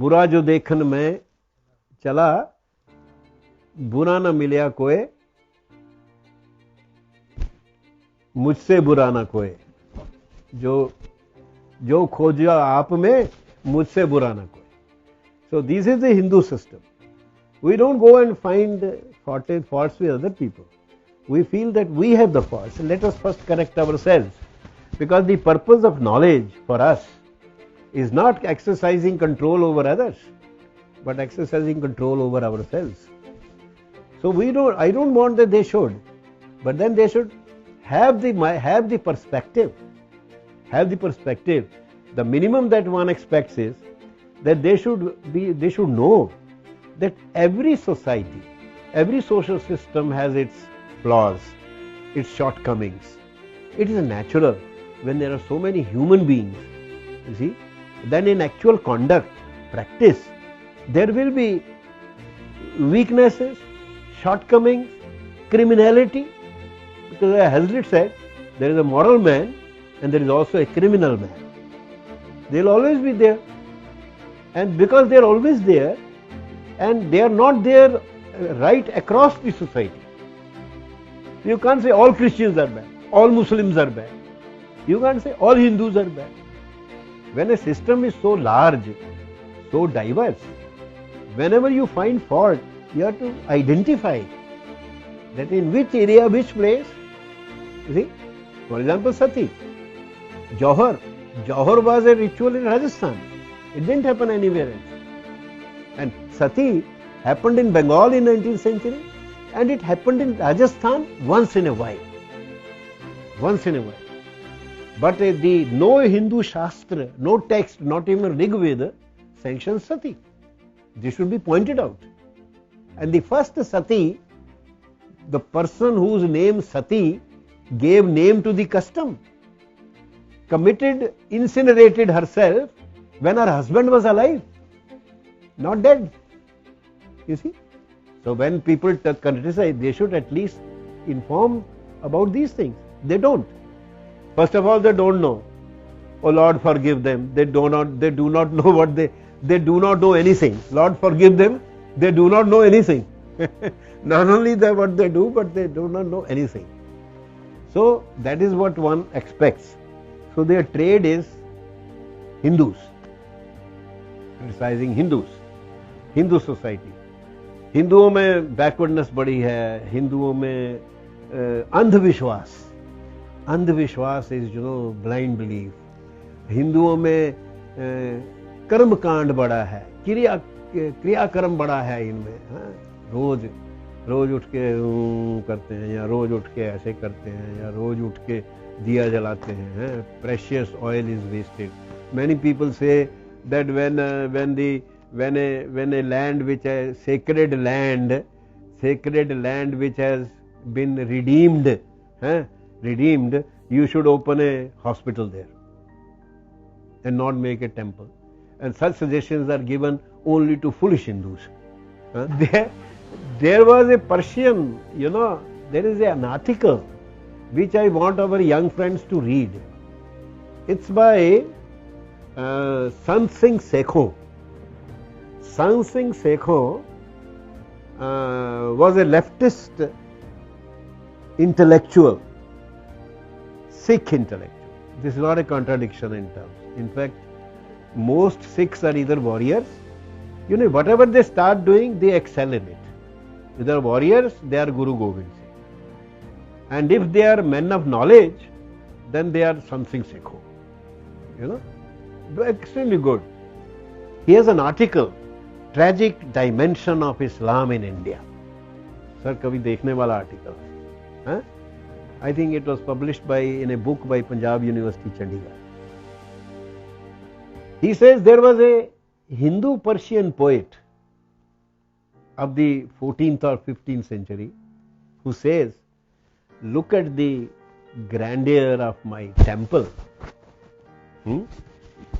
बुरा जो देखन में चला, बुरा न मिलिया कोई, मुझसे बुरा न कोई. जो खोजा आप में, मुझसे बुरा न कोई. So this is the Hindu system. We don't go and find faults with other people. We feel that we have the faults. Let us first correct ourselves. Because the purpose of knowledge for us is not exercising control over others, but exercising control over ourselves. So I don't want that they should, but then they should have the perspective. Have the perspective. The minimum that one expects is that they should know that every society, every social system has its flaws, its shortcomings. It is natural when there are so many human beings, you see, then in actual conduct, practice, there will be weaknesses, shortcomings, criminality. Because as Hazlitt said, there is a moral man and there is also a criminal man. They will always be there. And because they are always there, and they are not there right across the society. You can't say all Christians are bad, all Muslims are bad. You can't say all Hindus are bad. When a system is so large, so diverse, whenever you find fault, you have to identify that in which area, which place. You see, for example, Sati, Johar was a ritual in Rajasthan. It didn't happen anywhere else. And Sati happened in Bengal in 19th century, and it happened in Rajasthan once in a while. Once in a while. But no Hindu Shastra, no text, not even Rig Veda sanctions Sati. This should be pointed out. And the first Sati, the person whose name Sati gave name to the custom, incinerated herself when her husband was alive, not dead. You see? So when people criticize, they should at least inform about these things. They don't. First of all, they don't know. Oh Lord, forgive them. They do not know what they do not know anything. Lord, forgive them. They do not know anything. Not only what they do, but they do not know anything. So that is what one expects. So their trade is Hindus, criticizing Hindus, Hindu society. हिंदुओं में backwardness बड़ी है, हिंदुओं में अंधविश्वास is blind belief. हिंदुओं में कर्मकांड बड़ा है, क्रियाकर्म बड़ा है इनमें. रोज उठ के करते हैं, या रोज उठ के ऐसे करते हैं, या रोज उठ के दिया जलाते हैं. Precious oil is wasted. Many people say that when a land which is sacred land which has been redeemed, you should open a hospital there and not make a temple. And such suggestions are given only to foolish Hindus. There was a Persian, there is an article which I want our young friends to read. It's by Sant Singh Sekho. Sant Singh Sekho was a leftist intellectual, Sikh intellectual. This is not a contradiction in terms. In fact, most Sikhs are either warriors. Whatever they start doing, they excel in it. If they are warriors, they are Guru Gobind Singh. And if they are men of knowledge, then they are Sant Singh Sekho. Extremely good. He has an article, Tragic Dimension of Islam in India. Sir, kabhi dekhne wala article. I think it was published in a book by Punjab University, Chandigarh. He says there was a Hindu Persian poet of the 14th or 15th century who says, look at the grandeur of my temple.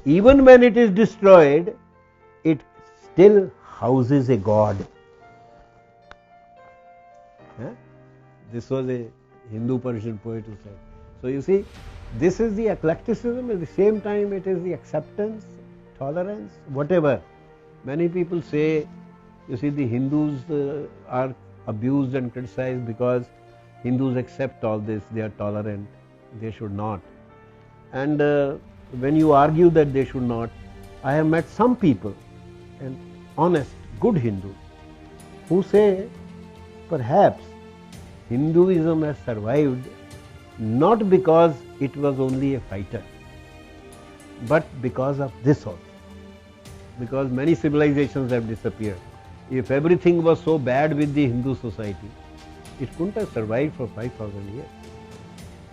Even when it is destroyed, it still houses a god. This was a Hindu Persian poet who said. So you see, this is the eclecticism. At the same time, it is the acceptance, tolerance, whatever. Many people say, you see, the Hindus are abused and criticized because Hindus accept all this, they are tolerant, they should not. And when you argue that they should not, I have met some people, and honest, good Hindus, who say perhaps Hinduism has survived not because it was only a fighter, but because of this also. Because many civilizations have disappeared. If everything was so bad with the Hindu society, it couldn't have survived for 5,000 years.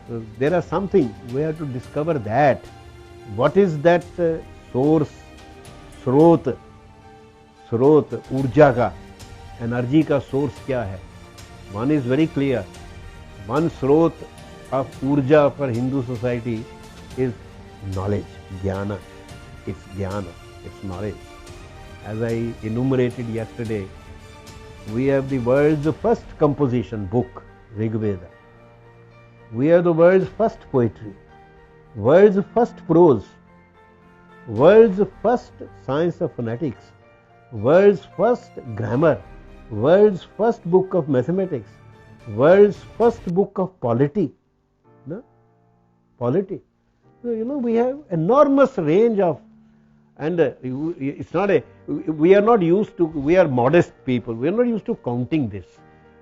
So there are something, we have to discover that. What is that source, स्रोत, ऊर्जा का, energy का source क्या है? One is very clear. One स्रोत of ऊर्जा for Hindu society is knowledge, jnana. It's jnana, it's knowledge. As I enumerated yesterday, we have the world's first composition book, Rig Veda. We have the world's first poetry, world's first prose, world's first science of phonetics, world's first grammar, world's first book of mathematics, world's first book of polity. No? Polity. So, we have enormous range of, and it's not we are not used to, we are modest people, we are not used to counting this.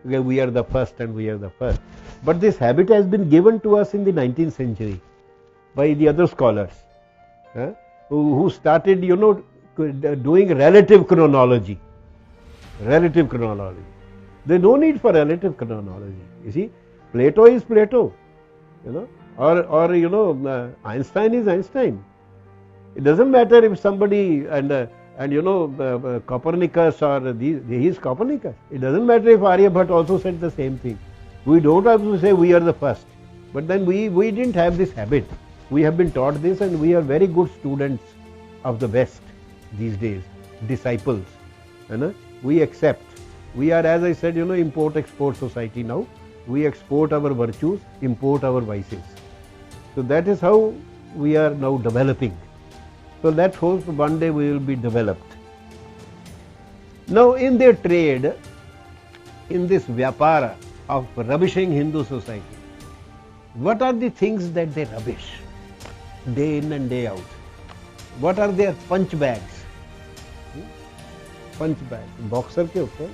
Okay, we are the first and we are the first. But this habit has been given to us in the 19th century by the other scholars who started, doing relative chronology. Relative chronology. There's no need for relative chronology. You see, Plato is Plato, or Einstein is Einstein. It doesn't matter if somebody Copernicus or he is Copernicus. It doesn't matter if Aryabhatta also said the same thing. We don't have to say we are the first. But then we didn't have this habit. We have been taught this, and we are very good students of the West these days, disciples. We accept. We are, as I said, import-export society now. We export our virtues, import our vices. So that is how we are now developing. So let's hope one day we will be developed. Now in their trade, in this vyapara of rubbishing Hindu society, what are the things that they rubbish day in and day out? What are their punch bags? Punch bags, boxer के ऊपर.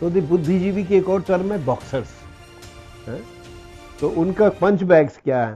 तो the बुद्धिजीवी की एक और term है boxers. तो उनका पंच बैग्स क्या है?